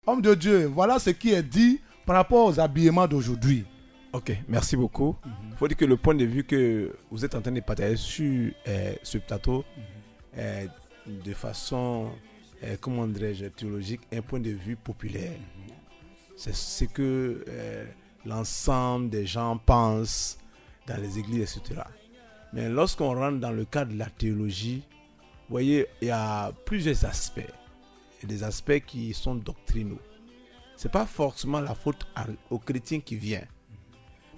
Homme de Dieu, voilà ce qui est dit par rapport aux habillements d'aujourd'hui. Ok, merci beaucoup. Il faut dire que le point de vue que vous êtes en train de partager sur ce plateau, de façon, comment dirais-je, théologique, un point de vue populaire. C'est ce que l'ensemble des gens pensent dans les églises, etc. Mais lorsqu'on rentre dans le cadre de la théologie, vous voyez, il y a plusieurs aspects. Il y a des aspects qui sont doctrinaux. Ce n'est pas forcément la faute aux chrétiens qui vient.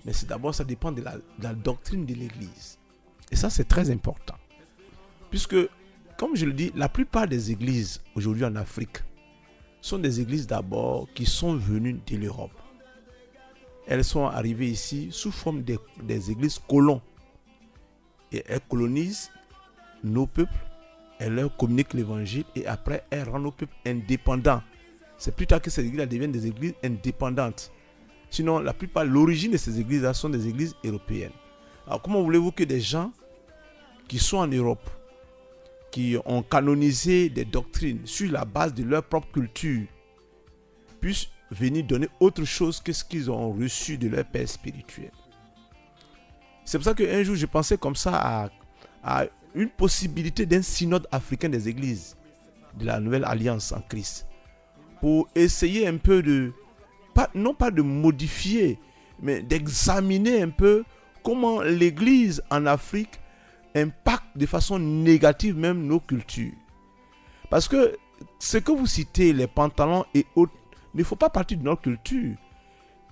Mais c'est d'abord, ça dépend de la doctrine de l'église. Et ça, c'est très important. Puisque, comme je le dis, la plupart des églises aujourd'hui en Afrique sont des églises d'abord qui sont venues de l'Europe. Elles sont arrivées ici sous forme des églises colons. Et elles colonisent nos peuples, elles leur communiquent l'évangile et après elles rendent nos peuples indépendants. C'est plus tard que ces églises deviennent des églises indépendantes. Sinon, la plupart, l'origine de ces églises-là sont des églises européennes. Alors, comment voulez-vous que des gens qui sont en Europe, qui ont canonisé des doctrines sur la base de leur propre culture, puissent venir donner autre chose que ce qu'ils ont reçu de leur père spirituel? C'est pour ça qu'un jour, je pensais comme ça à une possibilité d'un synode africain des églises de la nouvelle alliance en Christ, pour essayer un peu de, non pas de modifier, mais d'examiner un peu comment l'église en Afrique impacte de façon négative même nos cultures. Parce que ce que vous citez, les pantalons et autres, ne faut pas partir de notre culture.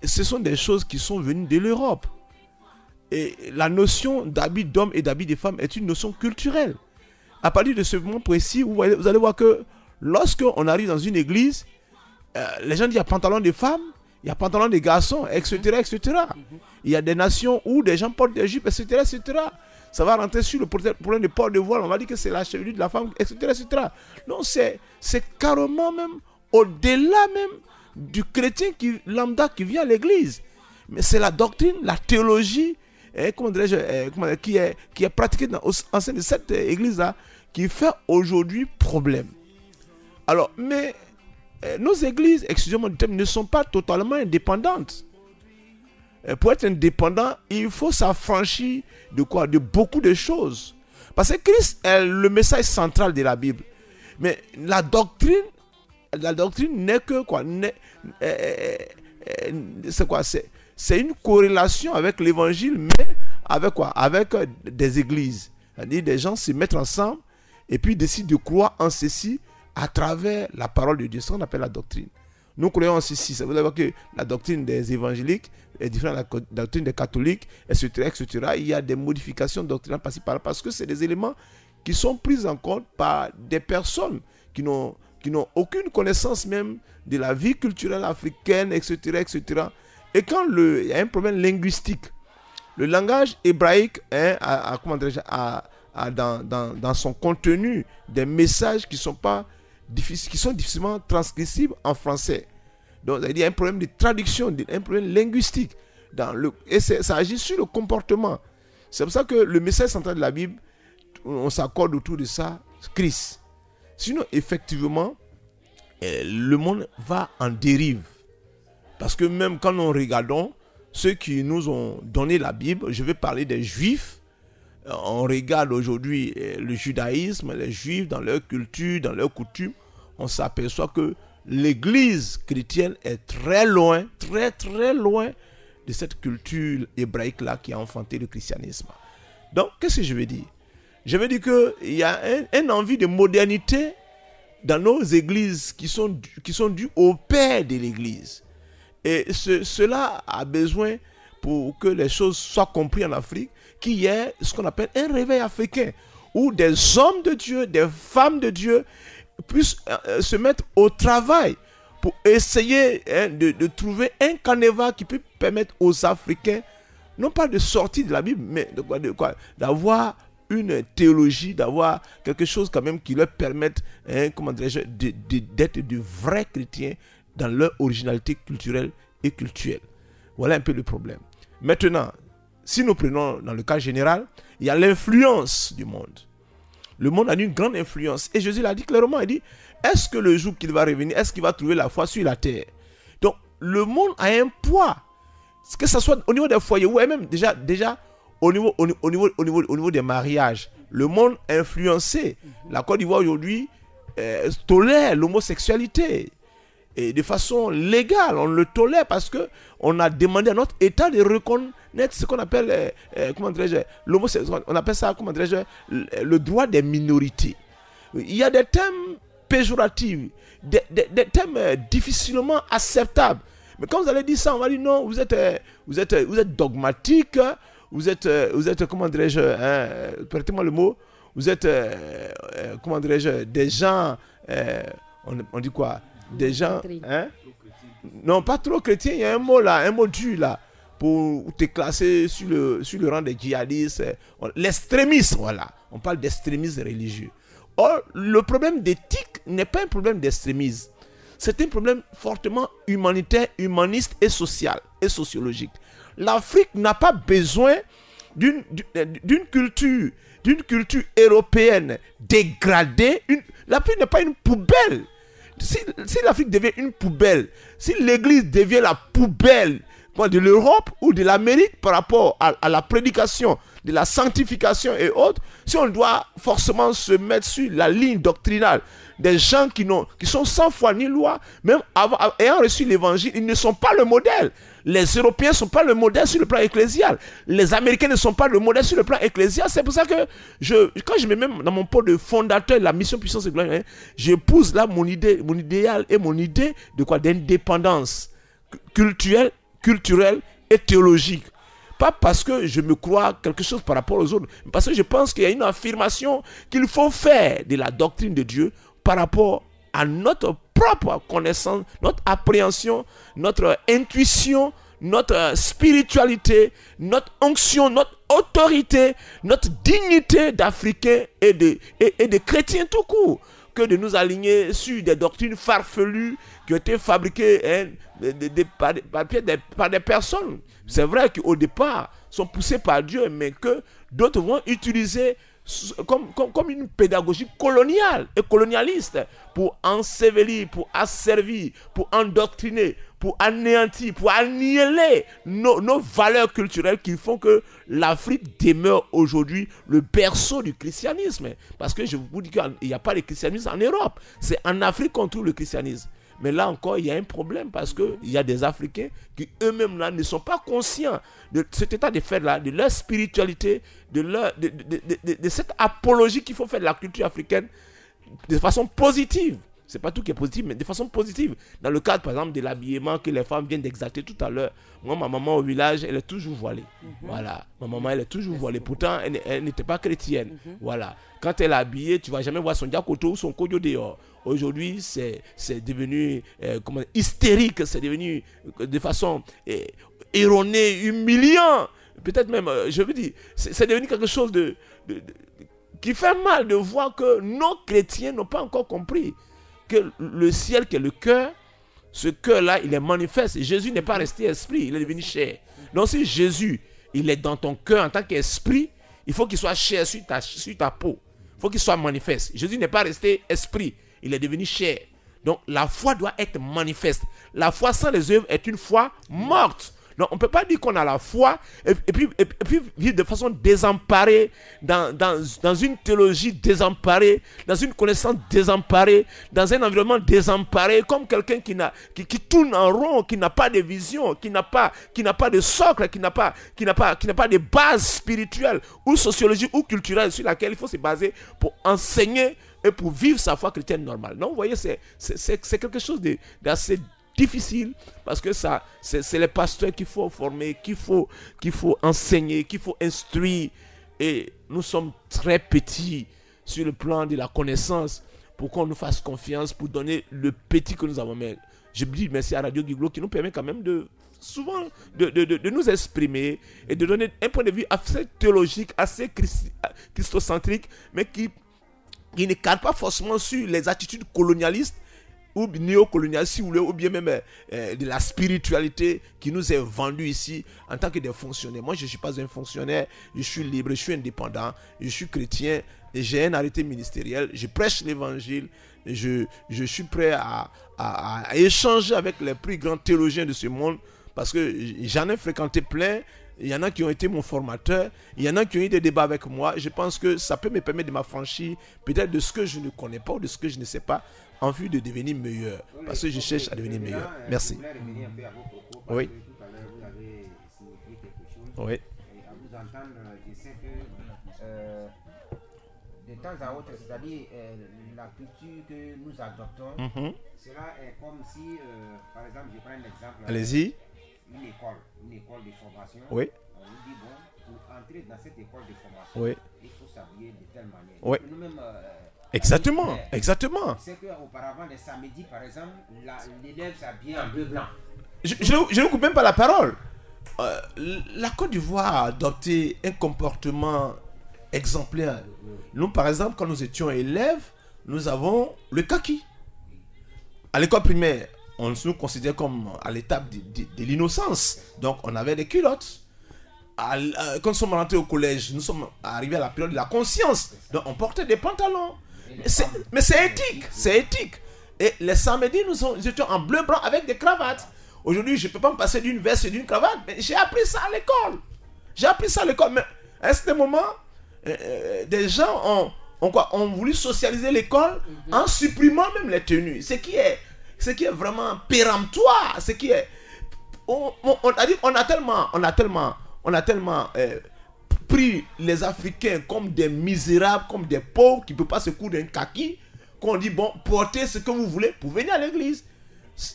Ce sont des choses qui sont venues de l'Europe. Et la notion d'habit d'homme et d'habit de femme est une notion culturelle. À partir de ce moment précis, vous allez voir que lorsqu'on arrive dans une église, les gens disent il y a pantalon de femmes, il y a pantalon de garçons, etc., etc. Il y a des nations où des gens portent des jupes, etc., etc. Ça va rentrer sur le problème de port de voile. On va dire que c'est la chevelure de la femme, etc., etc. Non, c'est carrément même au-delà même du chrétien lambda qui vient à l'église. Mais c'est la doctrine, la théologie, comment dirais-je, qui est pratiquée en sein de cette église-là qui fait aujourd'hui problème. Alors, mais nos églises, excusez-moi du terme, ne sont pas totalement indépendantes. Pour être indépendant, il faut s'affranchir de quoi? De beaucoup de choses. Parce que Christ est le message central de la Bible. Mais la doctrine n'est que quoi? C'est quoi? C'est une corrélation avec l'évangile, mais avec quoi? Avec des églises. C'est-à-dire des gens se mettent ensemble et puis décident de croire en ceci à travers la parole de Dieu. C'est ce qu'on appelle la doctrine. Nous croyons en ceci. Ça veut dire que la doctrine des évangéliques est différente de la doctrine des catholiques, etc., etc. Il y a des modifications doctrinales par-ci par-là parce que c'est des éléments qui sont pris en compte par des personnes qui n'ont aucune connaissance même de la vie culturelle africaine, etc., etc. Et quand il y a un problème linguistique, le langage hébraïque dans son contenu des messages qui sont difficilement transcriptibles en français. Donc, il y a un problème de traduction, un problème linguistique. Et ça agit sur le comportement. C'est pour ça que le message central de la Bible, on s'accorde autour de ça, Christ. Sinon, effectivement, le monde va en dérive. Parce que même quand nous regardons ceux qui nous ont donné la Bible, je vais parler des Juifs. On regarde aujourd'hui le judaïsme, les Juifs dans leur culture, dans leurs coutumes. On s'aperçoit que l'Église chrétienne est très loin, très très loin de cette culture hébraïque-là qui a enfanté le christianisme. Donc, qu'est-ce que je veux dire? Je veux dire qu'il y a une envie de modernité dans nos églises qui sont dues au père de l'Église. Et cela a besoin, pour que les choses soient comprises en Afrique, qu'il y ait ce qu'on appelle un réveil africain, où des hommes de Dieu, des femmes de Dieu puissent se mettre au travail pour essayer de trouver un canevas qui peut permettre aux Africains, non pas de sortir de la Bible, mais d'avoir une théologie, d'avoir quelque chose quand même qui leur permette, d'être de vrais chrétiens dans leur originalité culturelle et cultuelle. Voilà un peu le problème. Maintenant, si nous prenons dans le cas général, il y a l'influence du monde. Le monde a une grande influence. Et Jésus l'a dit clairement, il dit, est-ce que le jour qu'il va revenir, est-ce qu'il va trouver la foi sur la terre? Donc, le monde a un poids. Que ce soit au niveau des foyers ou même déjà au niveau des mariages. Le monde influencé. La Côte d'Ivoire aujourd'hui tolère l'homosexualité. Et de façon légale, on le tolère parce qu'on a demandé à notre État de reconnaître ce qu'on appelle, l'homosexualité. On appelle ça, le droit des minorités. Il y a des thèmes péjoratifs, des thèmes difficilement acceptables. Mais quand vous allez dire ça, on va dire non, vous êtes dogmatique, vous êtes comment dirais-je, permettez-moi le mot, vous êtes, comment dirais-je, des gens, on dit quoi? Des gens, hein? Non, pas trop chrétiens, il y a un mot là, un mot dur là, pour te classer sur le rang des djihadistes, l'extrémisme, voilà. On parle d'extrémisme religieux. Or, le problème d'éthique n'est pas un problème d'extrémisme. C'est un problème fortement humanitaire, humaniste et social et sociologique. L'Afrique n'a pas besoin d'une culture européenne dégradée. L'Afrique n'est pas une poubelle. Si l'Afrique devient une poubelle, si l'Église devient la poubelle de l'Europe ou de l'Amérique par rapport à la prédication, de la sanctification et autres, si on doit forcément se mettre sur la ligne doctrinale des gens qui sont sans foi ni loi, même ayant reçu l'évangile, ils ne sont pas le modèle. Les Européens ne sont pas le modèle sur le plan ecclésial. Les Américains ne sont pas le modèle sur le plan ecclésial. C'est pour ça que quand je me mets dans mon pot de fondateur de la mission puissance et gloire, j'épouse là mon idéal et mon idée de quoi? D'indépendance culturelle et théologique. Pas parce que je me crois quelque chose par rapport aux autres, mais parce que je pense qu'il y a une affirmation qu'il faut faire de la doctrine de Dieu par rapport à notre propre connaissance, notre appréhension, notre intuition, notre spiritualité, notre onction, notre autorité, notre dignité d'Africains et de chrétiens tout court, que de nous aligner sur des doctrines farfelues qui ont été fabriquées par des personnes. C'est vrai qu'au départ, sont poussés par Dieu, mais que d'autres vont utiliser comme une pédagogie coloniale et colonialiste pour ensevelir, pour asservir, pour endoctriner, pour anéantir, pour annihiler nos valeurs culturelles qui font que l'Afrique demeure aujourd'hui le berceau du christianisme. Parce que je vous dis qu'il n'y a pas de christianisme en Europe. C'est en Afrique qu'on trouve le christianisme. Mais là encore, il y a un problème parce qu'il y a des Africains qui eux-mêmes là ne sont pas conscients de cet état de fait-là, de leur spiritualité, de cette apologie qu'il faut faire de la culture africaine de façon positive. C'est pas tout qui est positif, mais de façon positive. Dans le cadre, par exemple, de l'habillement que les femmes viennent d'exalter tout à l'heure. Moi, ma maman au village, elle est toujours voilée. Voilà. Ma maman, elle est toujours voilée. Pourtant, elle n'était pas chrétienne. Voilà. Quand elle est habillée, tu ne vas jamais voir son diakoto ou son koyo dehors. Aujourd'hui, c'est devenu hystérique. C'est devenu de façon erronée, humiliant. Peut-être même, je veux dire, c'est devenu quelque chose qui fait mal de voir que nos chrétiens n'ont pas encore compris que le ciel qui est le cœur, ce cœur-là, il est manifeste. Jésus n'est pas resté esprit, il est devenu chair. Donc si Jésus, il est dans ton cœur en tant qu'esprit, il faut qu'il soit chair sur ta peau. Il faut qu'il soit manifeste. Jésus n'est pas resté esprit, il est devenu chair. Donc la foi doit être manifeste. La foi sans les œuvres est une foi morte. Donc, on ne peut pas dire qu'on a la foi et puis vivre de façon désemparée, dans une théologie désemparée, dans une connaissance désemparée, dans un environnement désemparé, comme quelqu'un qui tourne en rond, qui n'a pas de vision, qui n'a pas de socle, qui n'a pas de base spirituelle ou sociologique ou culturelle sur laquelle il faut se baser pour enseigner et pour vivre sa foi chrétienne normale. Non, vous voyez, c'est quelque chose d'assez difficile parce que c'est les pasteurs qu'il faut former, qu'il faut enseigner, qu'il faut instruire. Et nous sommes très petits sur le plan de la connaissance pour qu'on nous fasse confiance, pour donner le petit que nous avons. Mais je dis merci à Radio Giglo qui nous permet quand même souvent de nous exprimer et de donner un point de vue assez théologique, assez christocentrique, mais qui ne cadre pas forcément sur les attitudes colonialistes ou néocolonialistes, si vous voulez, ou bien même de la spiritualité qui nous est vendue ici en tant que des fonctionnaires. Moi, je ne suis pas un fonctionnaire, je suis libre, je suis indépendant, je suis chrétien, et j'ai un arrêté ministériel, je prêche l'évangile, je suis prêt à échanger avec les plus grands théologiens de ce monde parce que j'en ai fréquenté plein. Il y en a qui ont été mon formateur, il y en a qui ont eu des débats avec moi. Je pense que ça peut me permettre de m'affranchir peut-être de ce que je ne connais pas ou de ce que je ne sais pas en vue de devenir meilleur. Parce que je cherche à devenir meilleur. Merci. Oui. Oui. À vous entendre, je sais que de temps à autre, c'est-à-dire la culture que nous adoptons, cela est comme si, par exemple, je prends un exemple. Allez-y. Une école de formation. Oui. On nous dit, bon, pour entrer dans cette école de formation, oui, il faut s'habiller de telle manière. Oui. Nous-mêmes, exactement, exactement. C'est qu'auparavant, les samedis, par exemple, l'élève s'habillait en bleu blanc. Je ne coupe même pas la parole. La Côte d'Ivoire a adopté un comportement exemplaire. Nous, par exemple, quand nous étions élèves, nous avons le kaki. À l'école primaire, on nous considère comme à l'étape de l'innocence. Donc, on avait des culottes. Quand nous sommes rentrés au collège, nous sommes arrivés à la période de la conscience. Donc, on portait des pantalons. Mais c'est éthique. C'est éthique. Et les samedis, nous étions en bleu-blanc avec des cravates. Aujourd'hui, je ne peux pas me passer d'une veste et d'une cravate. Mais j'ai appris ça à l'école. J'ai appris ça à l'école. Mais à ce moment, des gens ont voulu socialiser l'école en supprimant même les tenues. Ce qui est vraiment péremptoire. Ce qui est... On a tellement pris les Africains comme des misérables, comme des pauvres qui ne peuvent pas se coudre un kaki, qu'on dit, bon, portez ce que vous voulez pour venir à l'église.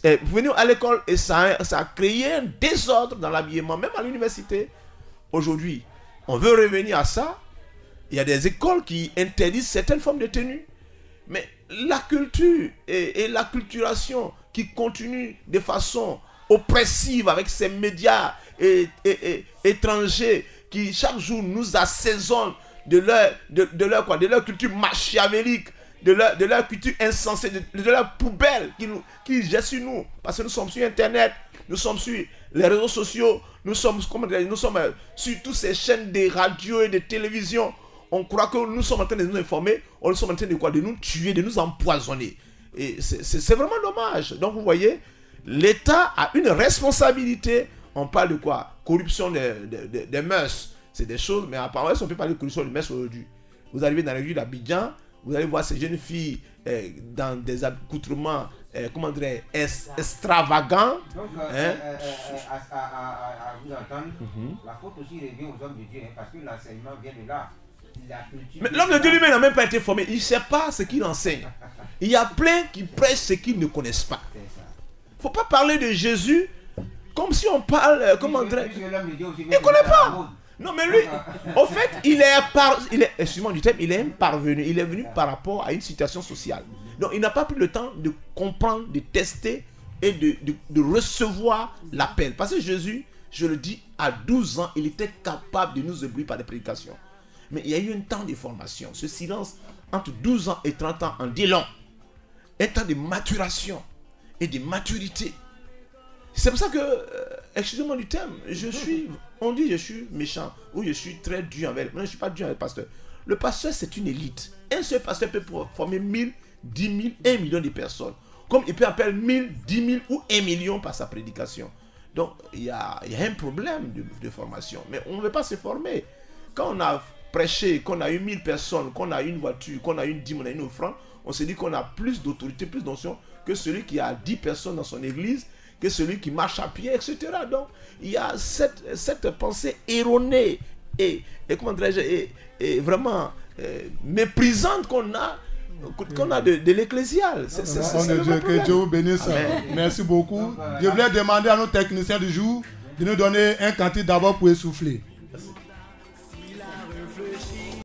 Vous venez à l'école et ça a créé un désordre dans l'habillement, même à l'université. Aujourd'hui, on veut revenir à ça. Il y a des écoles qui interdisent certaines formes de tenue. Mais la culture et la culturation qui continue de façon oppressive avec ces médias étrangers qui chaque jour nous assaisonnent de leur culture machiavélique, de leur culture insensée, de leur poubelle qui jettent sur nous. Parce que nous sommes sur Internet, nous sommes sur les réseaux sociaux, nous sommes sur toutes ces chaînes de radio et de télévision. On croit que nous sommes en train de nous informer, nous sommes en train de nous tuer, de nous empoisonner. Et c'est vraiment dommage. Donc vous voyez, l'État a une responsabilité. On parle de quoi? Corruption des mœurs. C'est des choses, mais apparemment, on peut parler de corruption des mœurs aujourd'hui. Vous arrivez dans les rues d'Abidjan, vous allez voir ces jeunes filles dans des accoutrements, extravagants. Donc, à vous entendre, la faute aussi revient aux hommes de Dieu, parce que l'enseignement vient de là. Mais l'homme de Dieu lui-même n'a même pas été formé. Il ne sait pas ce qu'il enseigne. Il y a plein qui prêchent ce qu'ils ne connaissent pas. Il ne faut pas parler de Jésus comme si on parle... il ne connaît pas. Non, mais lui, en fait, il est parvenu. Il est venu par rapport à une situation sociale. Donc, il n'a pas pris le temps de comprendre, de tester et de recevoir l'appel. Parce que Jésus, je le dis, à 12 ans, il était capable de nous éblouir par des prédications. Mais il y a eu un temps de formation. Ce silence entre 12 ans et 30 ans en dit long. Un temps de maturation et de maturité. C'est pour ça que, excusez-moi du terme, on dit je suis méchant ou je suis très dur envers. Non, je ne suis pas dur avec le pasteur. Le pasteur, c'est une élite. Un seul pasteur peut former 1000, 10 000, 1 million de personnes. Comme il peut appeler 1000, 10 000 ou 1 million par sa prédication. Donc, il y a un problème de formation. Mais on ne veut pas se former. Quand on a prêché, qu'on a eu 1000 personnes, qu'on a une voiture, qu'on a une dîme, on a une offrande, on se dit qu'on a plus d'autorité, plus d'onction que celui qui a 10 personnes dans son église, que celui qui marche à pied, etc. Donc, il y a cette pensée erronée et comment dirais-je, et vraiment méprisante qu'on a de l'ecclésial. Que Dieu vous bénisse. Merci beaucoup. Je voulais demander à nos techniciens du jour de nous donner un cantique d'abord pour essouffler.